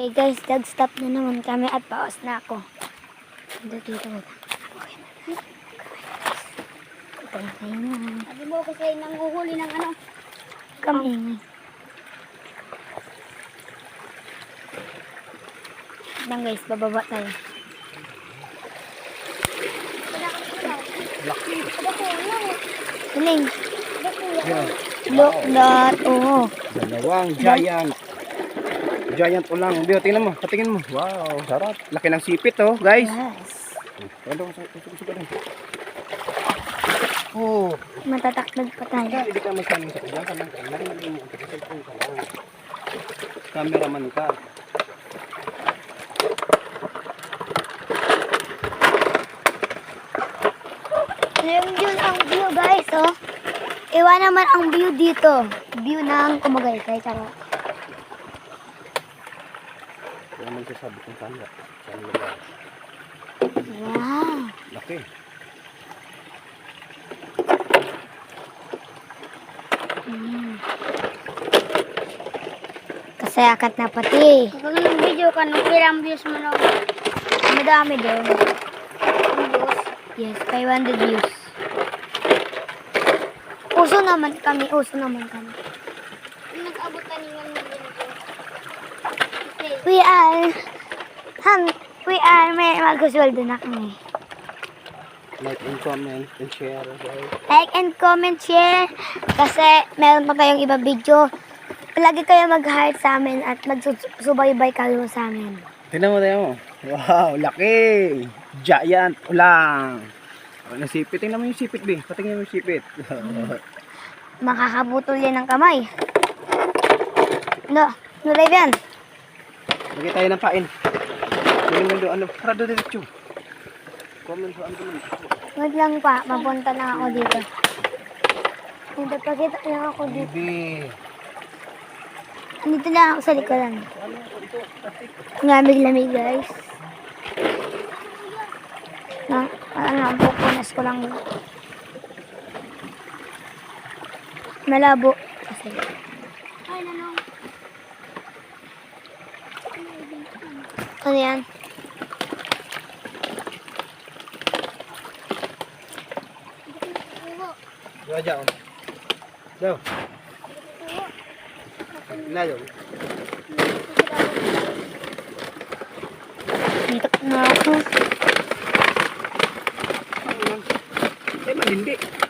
Okay guys, nag-stop na naman kami at paos na ako. Dito. Okay na. Pantay na. Sabi mo kasi nanguhuli ng ano. Kami. Lang guys, bababa tayo. Laki. Huling. Yeah. Look that. Oh. Dalawang giant ulang. Bio, tingnan mo. Patingin mo. Wow, sarap. Laki ng sipit oh, guys. Yes. Oh, Matatakdag pa tayo. hindi ka magsaling sa kanya. Ka lang. Cameraman ka. Yun ang view guys, oh. Iwan naman ang view dito. View ng Kumagaytay. Charot. Kaya magsasabi kung saan ba. Wow. Laki. Kasayakat na pati. Kung yung video ka, nung ilang views mo na Madami doon. views. Yes, 500 views. Uso naman kami. Nag-abot ka niyan ng ganito. We are, may magkusweldo na kami. Like and comment and share, guys. Like and comment, share. Kasi meron pa tayong iba video. Lagi kayo mag-heart sa amin at magsubaybay kayo sa amin. Tingnan mo. Wow, laki. Giant ulang. Ano sipit? Tingnan mo yung sipit, Bing. Patingin mo yung sipit. Makakabutol yan ng kamay. No live yan. Lagay tayo ng pain. Tingnan mo doon. Para doon dito. Comment doon. Wag lang pa. Mapunta na ako dito. Hindi pa kita lang ako dito. Baby. Dito lang ako sa likuran. Lamig-lamig guys. Ang pupunas ko lang. Malabo. Kasi. Ay, nanong. Ano yan? Dua jauh. Jauh. Layo. Dito na ako. Malindi.